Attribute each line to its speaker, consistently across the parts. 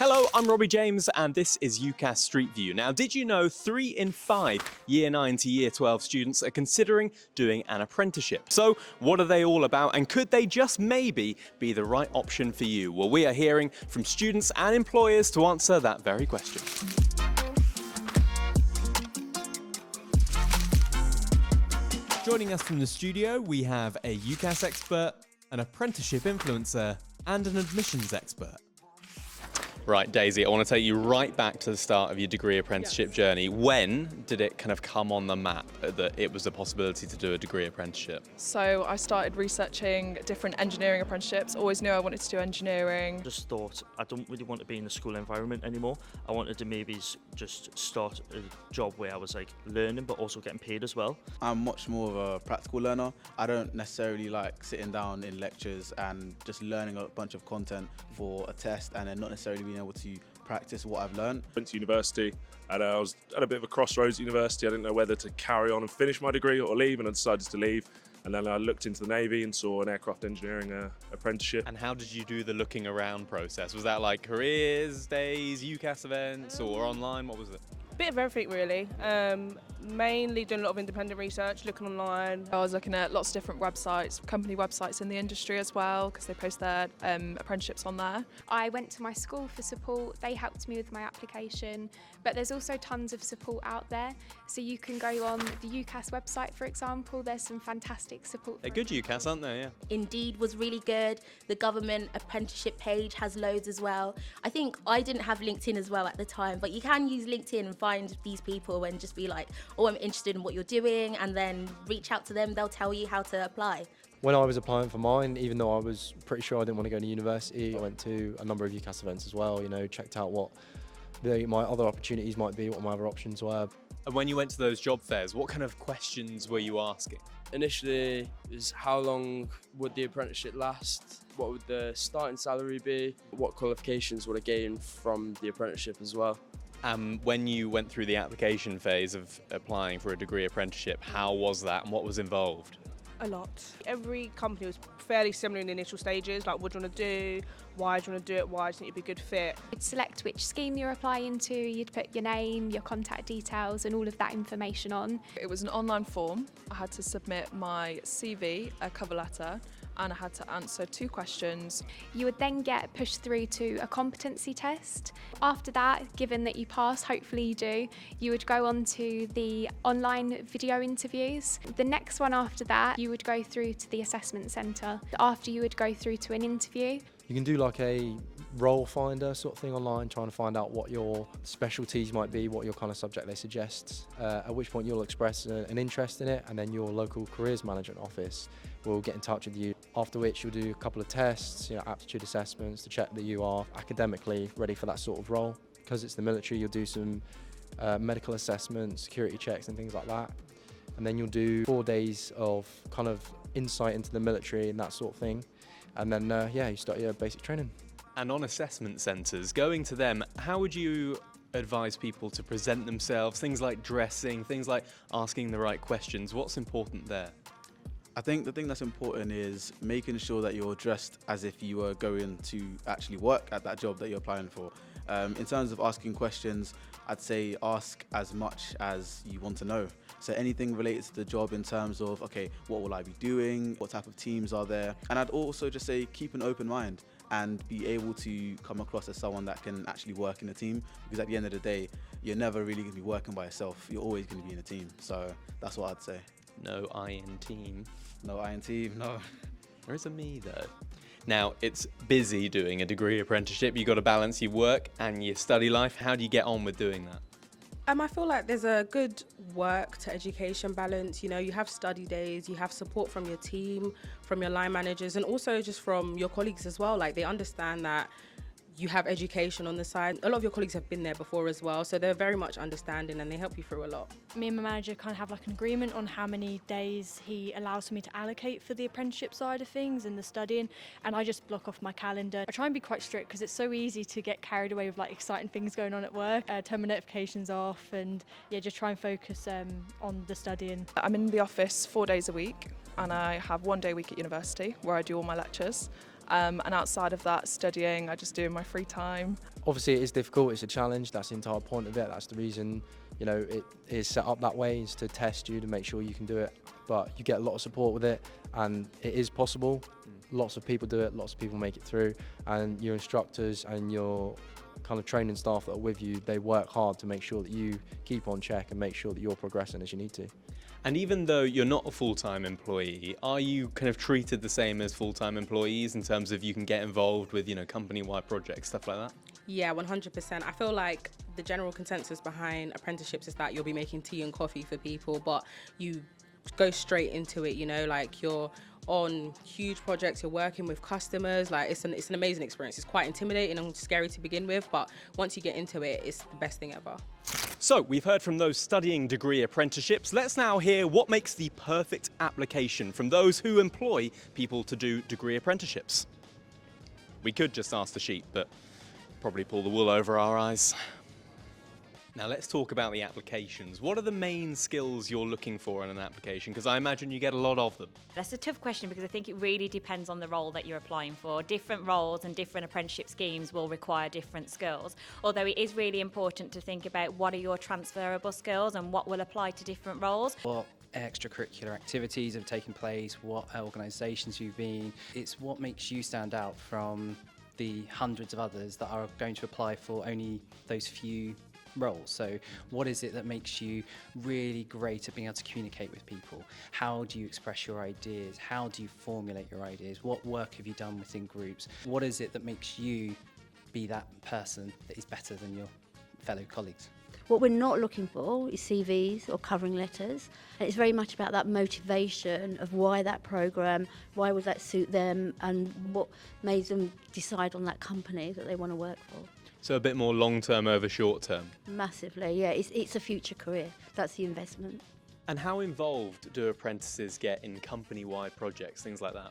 Speaker 1: Hello, I'm Robbie James and this is UCAS Street View. Now, did you know 3 in 5 Year 9 to Year 12 students are considering doing an apprenticeship? So, what are they all about and could they just maybe be the right option for you? Well, we are hearing from students and employers to answer that very question. Joining us from the studio, we have a UCAS expert, an apprenticeship influencer, and an admissions expert. Right, Daisy, I want to take you right back to the start of your degree apprenticeship journey. When did it kind of come on the map that it was a possibility to do a degree apprenticeship?
Speaker 2: So I started researching different engineering apprenticeships, always knew I wanted to do engineering.
Speaker 3: Just thought I don't really want to be in the school environment anymore. I wanted to maybe just start a job where I was like learning but also getting paid as well.
Speaker 4: I'm much more of a practical learner. I don't necessarily like sitting down in lectures and just learning a bunch of content for a test and then not necessarily being able to practice what I've learned.
Speaker 5: Went to university and I was at a bit of a crossroads at university. I didn't know whether to carry on and finish my degree or leave, and I decided to leave. And then I looked into the Navy and saw an aircraft engineering apprenticeship.
Speaker 1: And how did you do the looking around process? Was that like careers, days, UCAS events, or online? What was it?
Speaker 6: Bit of everything really. Mainly doing a lot of independent research, looking online.
Speaker 2: I was looking at lots of different websites, company websites in the industry as well, because they post their apprenticeships on there.
Speaker 7: I went to my school for support. They helped me with my application, but there's also tons of support out there. So you can go on the UCAS website, for example. There's some fantastic support.
Speaker 1: They're good UCAS, aren't they? Yeah.
Speaker 8: Indeed was really good. The government apprenticeship page has loads as well. I think I didn't have LinkedIn as well at the time, but you can use LinkedIn and find these people and just be like, oh, I'm interested in what you're doing, and then reach out to them. They'll tell you how to apply.
Speaker 9: When I was applying for mine, even though I was pretty sure I didn't want to go to university, I went to a number of UCAS events as well, checked out what my other opportunities might be, what my other options were.
Speaker 1: And when you went to those job fairs, what kind of questions were you asking?
Speaker 10: Initially is how long would the apprenticeship last? What would the starting salary be? What qualifications would I gain from the apprenticeship as well?
Speaker 1: When you went through the application phase of applying for a degree apprenticeship, how was that and what was involved?
Speaker 6: A lot. Every company was fairly similar in the initial stages, like what do you want to do, why do you want to do it, why do you think you'd be a good fit.
Speaker 7: You'd select which scheme you're applying to, you'd put your name, your contact details and all of that information on.
Speaker 2: It was an online form. I had to submit my CV, a cover letter, and I had to answer 2 questions.
Speaker 7: You would then get pushed through to a competency test. After that, given that you pass, hopefully you do, you would go on to the online video interviews. The next one after that, you would go through to the assessment centre. After, you would go through to an interview.
Speaker 9: You can do like a role finder sort of thing online, trying to find out what your specialties might be, what your kind of subject they suggest, at which point you'll express an interest in it, and then your local careers management office will get in touch with you, after which you'll do a couple of tests, aptitude assessments to check that you are academically ready for that sort of role. Because it's the military, you'll do some medical assessments, security checks and things like that. And then you'll do 4 days of kind of insight into the military and that sort of thing. And then, you start your basic training.
Speaker 1: And on assessment centres, going to them, how would you advise people to present themselves? Things like dressing, things like asking the right questions. What's important there?
Speaker 4: I think the thing that's important is making sure that you're dressed as if you were going to actually work at that job that you're applying for. In terms of asking questions, I'd say ask as much as you want to know. So anything related to the job in terms of, okay, what will I be doing? What type of teams are there? And I'd also just say keep an open mind and be able to come across as someone that can actually work in a team, because at the end of the day, you're never really going to be working by yourself. You're always going to be in a team. So that's what I'd say.
Speaker 1: No I in team.
Speaker 4: No I in team, no.
Speaker 1: There is a me though. Now, it's busy doing a degree apprenticeship. You've got to balance your work and your study life. How do you get on with doing that?
Speaker 11: I feel like there's a good work to education balance. You have study days, you have support from your team, from your line managers, and also just from your colleagues as well. Like, they understand that you have education on the side. A lot of your colleagues have been there before as well, so they're very much understanding and they help you through a lot.
Speaker 12: Me and my manager kind of have like an agreement on how many days he allows for me to allocate for the apprenticeship side of things and the studying, and I just block off my calendar. I try and be quite strict because it's so easy to get carried away with like exciting things going on at work. Turn my notifications off and just try and focus on the studying.
Speaker 2: I'm in the office 4 days a week and I have 1 day a week at university where I do all my lectures. And outside of that, studying, I just do in my free time.
Speaker 9: Obviously, it is difficult. It's a challenge. That's the entire point of it. That's the reason, you know, it is set up that way, is to test you, to make sure you can do it. But you get a lot of support with it, and it is possible. Lots of people do it. Lots of people make it through. And your instructors and your kind of training staff that are with you, they work hard to make sure that you keep on check and make sure that you're progressing as you need to.
Speaker 1: And even though you're not a full-time employee, are you kind of treated the same as full-time employees in terms of you can get involved with, you know, company-wide projects, stuff like that?
Speaker 11: Yeah, 100%. I feel like the general consensus behind apprenticeships is that you'll be making tea and coffee for people, but you go straight into it, you know, like you're on huge projects, you're working with customers, like it's an amazing experience. It's quite intimidating and scary to begin with, but once you get into it, it's the best thing ever.
Speaker 1: So we've heard from those studying degree apprenticeships. Let's now hear what makes the perfect application from those who employ people to do degree apprenticeships. We could just ask the sheep, but probably pull the wool over our eyes. Now let's talk about the applications. What are the main skills you're looking for in an application? Because I imagine you get a lot of them.
Speaker 13: That's a tough question because I think it really depends on the role that you're applying for. Different roles and different apprenticeship schemes will require different skills. Although it is really important to think about what are your transferable skills and what will apply to different roles.
Speaker 14: What extracurricular activities have taken place, what organisations you've been. It's what makes you stand out from the hundreds of others that are going to apply for only those few roles. So what is it that makes you really great at being able to communicate with people? How do you express your ideas? How do you formulate your ideas? What work have you done within groups? What is it that makes you be that person that is better than your fellow colleagues?
Speaker 15: What we're not looking for is CVs or covering letters. And it's very much about that motivation of why that programme, why would that suit them, and what made them decide on that company that they want to work for.
Speaker 1: So a bit more long-term over short-term.
Speaker 15: Massively, yeah. It's a future career. That's the investment.
Speaker 1: And how involved do apprentices get in company-wide projects, things like that?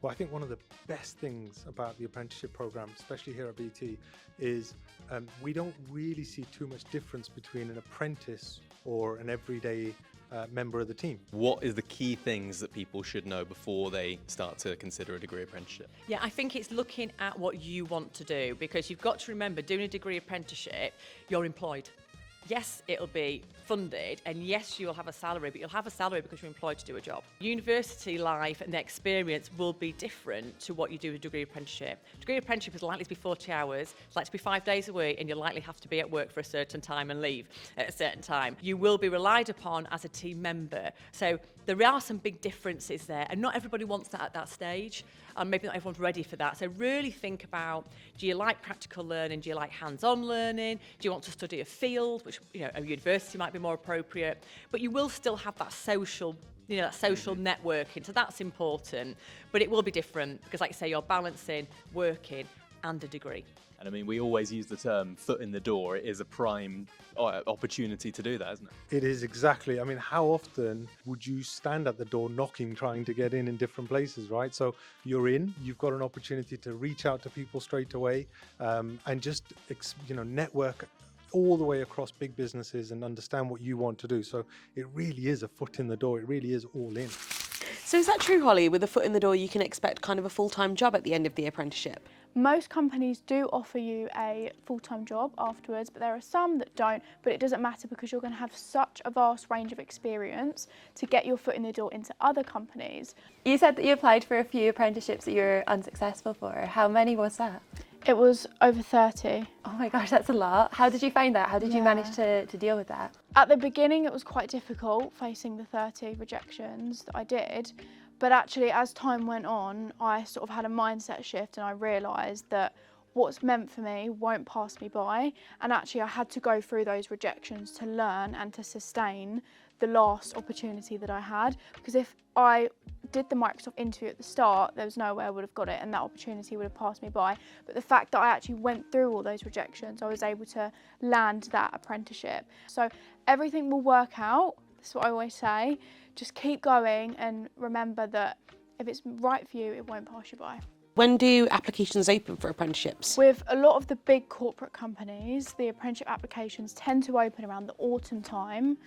Speaker 16: Well, I think one of the best things about the apprenticeship programme, especially here at BT, is we don't really see too much difference between an apprentice or an everyday member of the team.
Speaker 1: What is the key things that people should know before they start to consider a degree apprenticeship?
Speaker 17: Yeah, I think it's looking at what you want to do, because you've got to remember, doing a degree apprenticeship, you're employed. Yes, it'll be funded, and yes, you'll have a salary, but you'll have a salary because you're employed to do a job. University life and the experience will be different to what you do with a degree apprenticeship. Degree apprenticeship is likely to be 40 hours, it's likely to be 5 days a week, and you'll likely have to be at work for a certain time and leave at a certain time. You will be relied upon as a team member. So there are some big differences there, and not everybody wants that at that stage. And maybe not everyone's ready for that. So really think about, do you like practical learning? Do you like hands-on learning? Do you want to study a field, which, you know, a university might be more appropriate? But you will still have that social, you know, that social networking. So that's important. But it will be different because, like you say, you're balancing working and a degree.
Speaker 1: And I mean, we always use the term foot in the door. It is a prime opportunity to do that, isn't it?
Speaker 16: It is, exactly. I mean, how often would you stand at the door knocking, trying to get in different places, right? So you're in, you've got an opportunity to reach out to people straight away and just, you know, network all the way across big businesses and understand what you want to do. So it really is a foot in the door. It really is all in.
Speaker 18: So is that true, Holly? With a foot in the door, you can expect kind of a full-time job at the end of the apprenticeship?
Speaker 19: Most companies do offer you a full-time job afterwards, but there are some that don't, but it doesn't matter because you're going to have such a vast range of experience to get your foot in the door into other companies.
Speaker 20: You said that you applied for a few apprenticeships that you were unsuccessful for. How many was that?
Speaker 19: It was over 30.
Speaker 20: Oh my gosh, that's a lot. How did you find that? How did you manage to deal with that?
Speaker 19: At the beginning it was quite difficult facing the 30 rejections that I did. But actually, as time went on, I sort of had a mindset shift and I realised that what's meant for me won't pass me by. And actually, I had to go through those rejections to learn and to sustain the last opportunity that I had. Because if I did the Microsoft interview at the start, there was no way I would have got it and that opportunity would have passed me by. But the fact that I actually went through all those rejections, I was able to land that apprenticeship. So everything will work out. That's what I always say. Just keep going and remember that if it's right for you, it won't pass you by.
Speaker 18: When do applications open for apprenticeships?
Speaker 19: With a lot of the big corporate companies, the apprenticeship applications tend to open around the autumn time.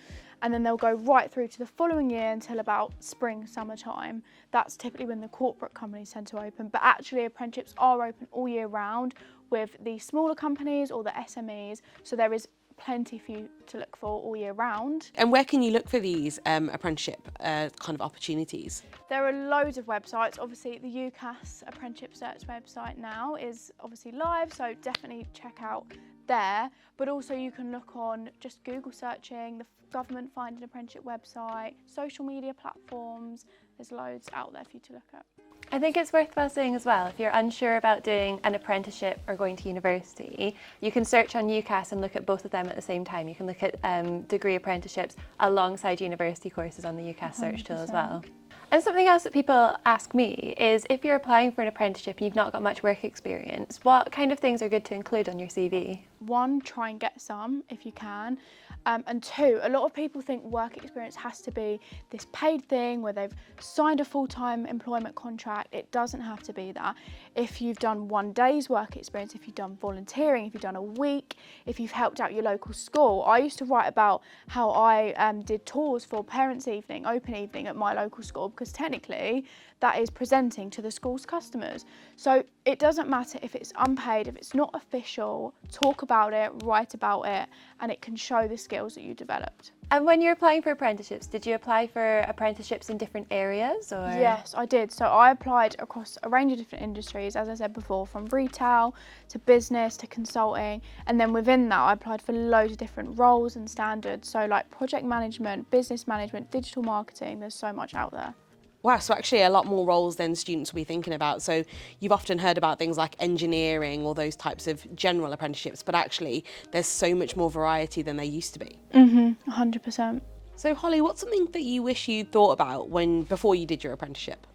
Speaker 19: and then they'll go right through to the following year until about spring, summertime. That's typically when the corporate companies tend to open, but actually apprenticeships are open all year round with the smaller companies or the SMEs, so there is plenty for you to look for all year round.
Speaker 18: And where can you look for these apprenticeship kind of opportunities?
Speaker 19: There are loads of websites. Obviously the UCAS Apprenticeship Search website now is obviously live, so definitely check out there, but also you can look on just Google searching, the government Find an Apprenticeship website, social media platforms. There's loads out there for you to look at.
Speaker 20: I think it's worthwhile saying as well, if you're unsure about doing an apprenticeship or going to university, you can search on UCAS and look at both of them at the same time. You can look at degree apprenticeships alongside university courses on the UCAS search tool as well. And something else that people ask me is, if you're applying for an apprenticeship and you've not got much work experience, what kind of things are good to include on your CV?
Speaker 19: One, try and get some if you can. And two, a lot of people think work experience has to be this paid thing where they've signed a full-time employment contract. It doesn't have to be that. If you've done 1 day's work experience, if you've done volunteering, if you've done a week, if you've helped out your local school. I used to write about how I did tours for Parents' Evening, Open Evening at my local school, because technically that is presenting to the school's customers. So it doesn't matter if it's unpaid, if it's not official, talk about it, write about it, and it can show the skills that you developed.
Speaker 20: And when you're applying for apprenticeships, did you apply for apprenticeships in different areas? Or?
Speaker 19: Yes, I did. So I applied across a range of different industries, as I said before, from retail to business to consulting. And then within that, I applied for loads of different roles and standards. So like project management, business management, digital marketing, there's so much out there.
Speaker 18: Wow, so actually a lot more roles than students will be thinking about. So you've often heard about things like engineering or those types of general apprenticeships, but actually there's so much more variety than there used to be.
Speaker 19: 100%.
Speaker 18: So Holly, what's something that you wish you thought about before you did your apprenticeship?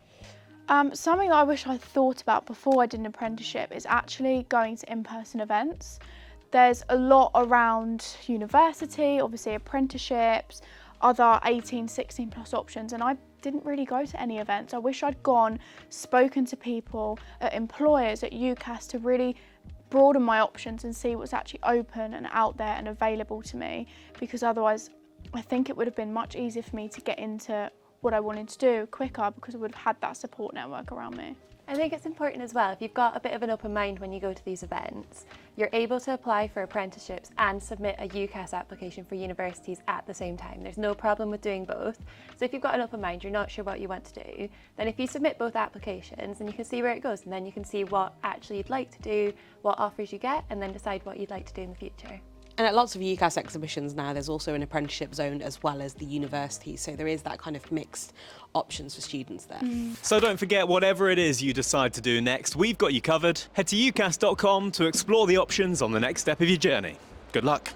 Speaker 19: Something that I wish I thought about before I did an apprenticeship is actually going to in-person events. There's a lot around university, obviously apprenticeships, other 18, 16 plus options, and I didn't really go to any events. I wish I'd gone, spoken to people, at employers, at UCAS, to really broaden my options and see what's actually open and out there and available to me, because otherwise I think it would have been much easier for me to get into what I wanted to do quicker, because I would have had that support network around me.
Speaker 20: I think it's important as well, if you've got a bit of an open mind when you go to these events, you're able to apply for apprenticeships and submit a UCAS application for universities at the same time. There's no problem with doing both. So if you've got an open mind, you're not sure what you want to do, then if you submit both applications, then you can see where it goes, and then you can see what actually you'd like to do, what offers you get, and then decide what you'd like to do in the future.
Speaker 18: And at lots of UCAS exhibitions now, there's also an apprenticeship zone as well as the university. So there is that kind of mixed options for students there.
Speaker 1: So don't forget, whatever it is you decide to do next, we've got you covered. Head to ucas.com to explore the options on the next step of your journey. Good luck.